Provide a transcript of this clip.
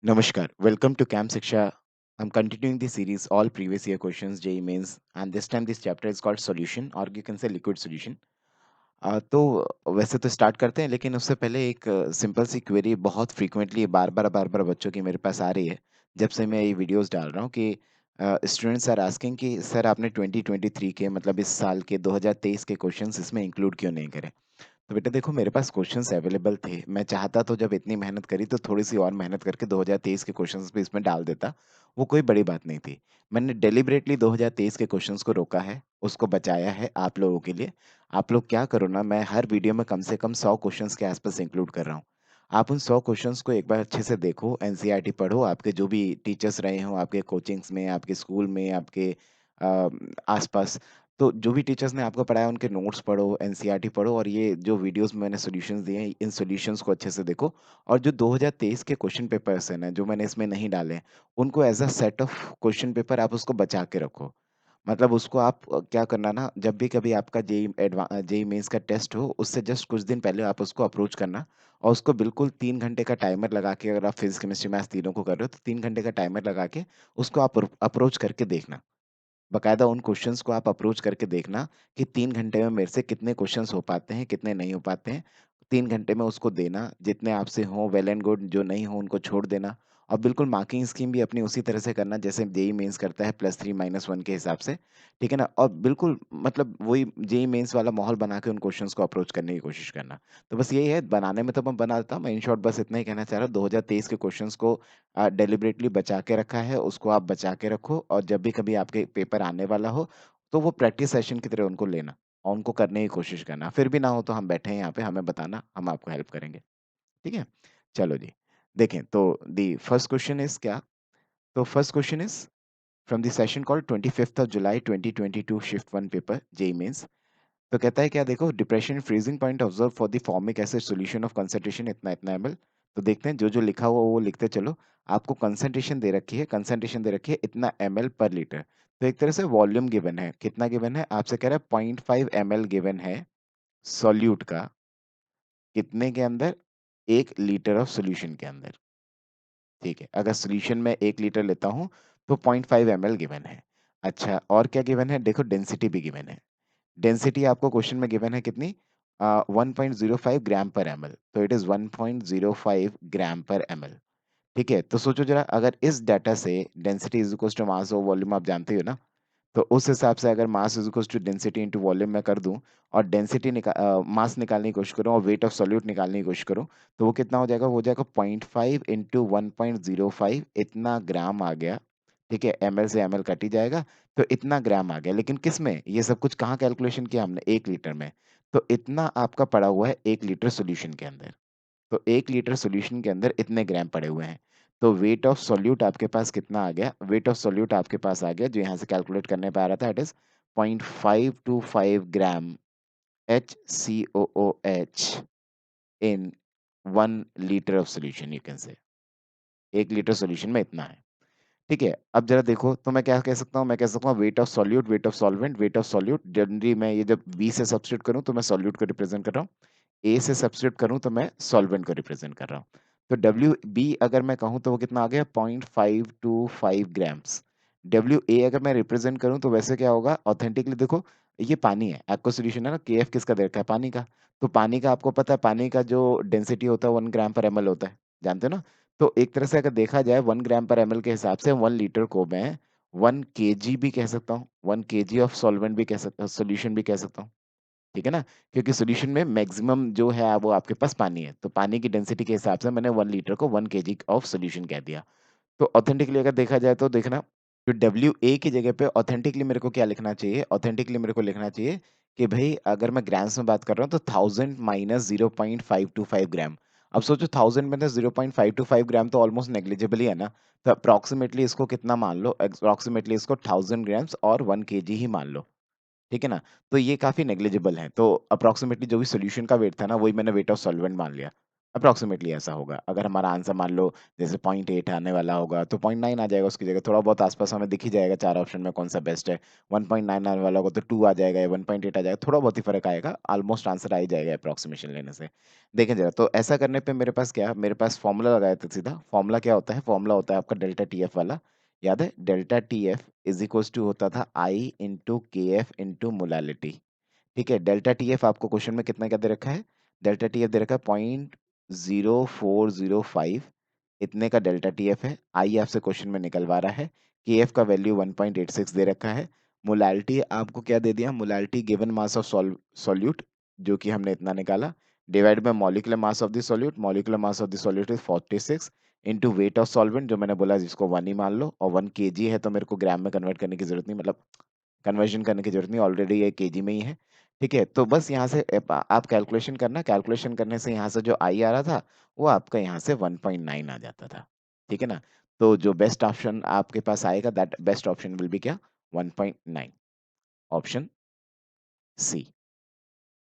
Namaskar. Welcome to Camp Siksha. I'm continuing the series all previous year questions JEE mains and this time this chapter is called solution or you can say liquid solution. तो वैसे तो start करते हैं लेकिन उससे पहले एक simple सी query बहुत फ्रीक्वेंटली बार बार बच्चों की मेरे पास आ रही है जब से मैं ये वीडियोस डाल रहा हूँ कि स्टूडेंट्स आर आस्किंग कि सर आपने 2023 के मतलब इस साल के 2023 के क्वेश्चंस इसमें इंक्लूड क्यों नहीं करे। तो बेटा देखो मेरे पास क्वेश्चंस अवेलेबल थे। मैं चाहता तो जब इतनी मेहनत करी तो थोड़ी सी और मेहनत करके 2023 के क्वेश्चंस भी इसमें डाल देता। वो कोई बड़ी बात नहीं थी। मैंने डेलिबरेटली 2023 के क्वेश्चंस को रोका है, उसको बचाया है आप लोगों के लिए। आप लोग क्या करो ना, मैं हर वीडियो में कम से कम 100 क्वेश्चंस के आसपास इंक्लूड कर रहा हूँ। आप उन 100 क्वेश्चंस को एक बार अच्छे से देखो, एनसीईआरटी पढ़ो, आपके जो भी टीचर्स रहे हों, आपके कोचिंग्स में, आपके स्कूल में, आपके आसपास, तो जो भी टीचर्स ने आपको पढ़ाया उनके नोट्स पढ़ो, एनसीईआरटी पढ़ो और ये जो वीडियोस में मैंने सॉल्यूशंस दिए हैं, इन सॉल्यूशंस को अच्छे से देखो। और जो 2023 के क्वेश्चन पेपर्स हैं ना, जो मैंने इसमें नहीं डाले हैं, उनको as a set of question paper आप उसको बचा के रखो। मतलब उसको आप क्या करना ना, जब भी कभी आपका जेईई मेंस का टेस्ट हो, उससे जस्ट कुछ दिन पहले आप उसको अप्रोच करना और उसको बिल्कुल 3 घंटे का टाइमर लगा के, अगर आप फिज़िक्स, केमिस्ट्री, मैथ्स तीनों को कर रहे हो, तो 3 घंटे का टाइमर लगा के उसको आप अप्रोच करके देखना। बकायदा उन क्वेश्चंस को आप अप्रोच करके देखना कि 3 घंटे में मेरे से कितने क्वेश्चंस हो पाते हैं, कितने नहीं हो पाते हैं। 3 घंटे में उसको देना, जितने आपसे हों वेल एंड गुड, जो नहीं हो उनको छोड़ देना। और बिल्कुल मार्किंग स्कीम भी अपनी उसी तरह से करना जैसे जेईई मेंस करता है +3 -1 के हिसाब से, ठीक है ना? और बिल्कुल मतलब वही जेईई मेंस वाला माहौल बना के उन क्वेश्चंस को अप्रोच करने की कोशिश करना। तो बस यही है, बनाने में तो मैं बना देता हूँ, मैं इन शॉर्ट बस इतना ही कहना चाह रहा हूँ। 2023 के क्वेश्चंस को डेलिबरेटली बचा के रखा है, उसको आप बचा के रखो और जब भी कभी आपके पेपर आने वाला हो, तो वो प्रैक्टिस सेशन की तरह उनको लेना और उनको करने की कोशिश करना। फिर भी ना हो तो हम बैठे हैं यहाँ पे, हमें बताना, हम आपको हेल्प करेंगे। ठीक है? चलो जी। देखें तो द फर्स्ट क्वेश्चन इज़ क्या? तो first question is from the session called 25th of July 2022 shift 1 paper JEE mains. तो कहता है क्या, देखो, depression freezing point observe for the formic acid solution of concentration इतना इतना एमएल। तो देखते हैं जो जो लिखा हुआ वो लिखते चलो। आपको कंसंट्रेशन दे रखी है, कंसंट्रेशन दे रखी है इतना एमएल पर लीटर। तो एक तरह से वॉल्यूम गिवन है, कितना गिवन है आपसे, कह रहा है 0.5 एमएल गिवन है सॉल्यूट का, कितने के अंदर, 1 लीटर ऑफ सोल्यूशन के अंदर। ठीक है, अगर सोल्यूशन में 1 लीटर लेता हूँ तो 0.5 एमएल गिवन है। अच्छा, और क्या गिवन है, देखो डेंसिटी भी गिवन है। डेंसिटी आपको क्वेश्चन में गिवन है कितनी, 1.05 ग्राम पर एमएल। तो इट इज 1.05 ग्राम पर एमएल। ठीक है, तो सोचो जरा, अगर इस डाटा से density is equal to mass और वॉल्यूम आप जानते हो ना, तो उस हिसाब से अगर mass is equal to density into volume में कर दूं और मास निकालने की कोशिश करूं और वेट ऑफ सॉल्यूट निकालने की कोशिश करूं, तो वो कितना हो जाएगा, वो हो जाएगा 0.5 इंटू 1.05, इतना ग्राम आ गया। ठीक है, एमएल से एमएल कट ही जाएगा, तो इतना ग्राम आ गया। लेकिन किस में, ये सब कुछ कहाँ कैलकुलेशन किया हमने, 1 लीटर में। तो इतना आपका पड़ा हुआ है 1 लीटर सोल्यूशन के अंदर। तो 1 लीटर सॉल्यूशन के अंदर इतने ग्राम पड़े हुए हैं। तो वेट ऑफ सॉल्यूट आपके पास कितना आ गया, वेट ऑफ सॉल्यूट आपके पास आ गया जो यहाँ से कैलकुलेट करने पे आ रहा था, it is 0.525 gram HCOOH in 1 litre of solution, you can say 1 litre solution में इतना है। ठीक है, अब जरा देखो, तो मैं क्या कह सकता हूँ, मैं कह सकता हूँ weight of solute, weight of solvent, weight of solute. Generally मैं ये जब बी से सब्स्टिट्यूट करूँ तो मैं सॉल्यूट को रिप्रेजेंट कर रहा हूँ, ए से सब्स्टिट्यूट करूं तो मैं सॉल्वेंट को रिप्रेजेंट कर रहा हूं। तो डब्ल्यू बी अगर मैं कहूं तो वो कितना आ गया, 0.525 ग्राम्स। डब्ल्यू ए अगर मैं रिप्रेजेंट करूं तो वैसे क्या होगा, ऑथेंटिकली देखो, ये पानी है, एक्वा सॉल्यूशन है ना, के एफ किसका दे रखा है, पानी का। तो पानी का आपको पता है, पानी का जो डेंसिटी होता है 1 ग्राम पर एमएल होता है, जानते हो ना। तो एक तरह से अगर देखा जाए 1 ग्राम पर एमएल के हिसाब से 1 लीटर को मैं 1 kg भी कह सकता हूँ, 1 kg ऑफ सॉल्वेंट भी कह सकता हूँ, सोल्यूशन भी कह सकता हूँ। ठीक है ना, क्योंकि सॉल्यूशन में मैक्सिमम जो है वो आपके पास पानी है, तो पानी की डेंसिटी के हिसाब से मैंने 1 लीटर को 1 kg ऑफ सॉल्यूशन कह दिया। तो ऑथेंटिकली अगर देखा जाए तो देखना, तो डब्ल्यू ए की जगह पे ऑथेंटिकली मेरे को क्या लिखना चाहिए, ऑथेंटिकली मेरे को लिखना चाहिए कि भाई अगर मैं ग्राम्स में बात कर रहा हूँ तो 1000 माइनस 0.525 ग्राम। अब सोचो 1000 माइनस 0.525 ग्राम तो ऑलमोस्ट नेग्लिजिबल ही है ना। तो अप्रोक्सीमेटली इसको कितना मान लो, अप्रोक्सीमेटली इसको 1000 ग्राम्स और 1 kg ही मान लो। ठीक है ना? तो ये काफ़ी नेग्लिजिबल है। तो अप्रॉक्सिमेटली जो भी सॉल्यूशन का वेट था ना, वही मैंने वेट ऑफ सॉल्वेंट मान लिया। अप्रॉक्सिमेटली ऐसा होगा। अगर हमारा आंसर मान लो जैसे 0.8 आने वाला होगा तो 0.9 आ जाएगा उसकी जगह, थोड़ा बहुत आसपास हमें दिख ही जाएगा 4 ऑप्शन में कौन सा बेस्ट है। 1.9 आने वाला होगा तो 2 आ जाएगा या 1.8 आ जाएगा, थोड़ा बहुत ही फ़र्क आएगा, ऑलमोस्ट आंसर आ ही जाएगा अप्रॉक्सिमेशन लेने से। देखें ज़रा, तो ऐसा करने पे मेरे पास क्या, मेरे पास फ़ॉर्मूला लगाया था सीधा। फ़ॉर्मूला क्या होता है? फ़ॉर्मूला होता है आपका डेल्टा टीएफ वाला, याद है? Delta TF is equals to होता था I into KF into molality. ठीक है, डेल्टा टीएफ आपको क्वेश्चन में कितना क्या दे रखा है? डेल्टा टीएफ दे रखा है 0.0405, इतने का डेल्टा टीएफ है। आई आपसे क्वेश्चन में निकलवा रहा है। केएफ का वैल्यू 1.86 दे रखा है। मोलालिटी आपको क्या दे दिया? Molality given mass of solute, जो कि हमने इतना निकाला, divide by molecular mass of the solute. Molecular mass of the solute is 46 into weight of solvent, जो मैंने बोला जिसको 1 ही मान लो, और 1 केजी है तो मेरे को ग्राम में कन्वर्ट करने की जरूरत नहीं, मतलब कन्वर्जन करने की जरूरत नहीं, ऑलरेडी ये केजी में ही है। ठीक है, तो बस यहाँ से आप कैलकुलेशन करना, कैलकुलेशन करने से यहाँ से जो आई आ रहा था वो आपका यहाँ से 1.9 आ जाता था। ठीक है ना? तो जो बेस्ट ऑप्शन आपके पास आएगा, that best option will be क्या? 1.9, ऑप्शन सी।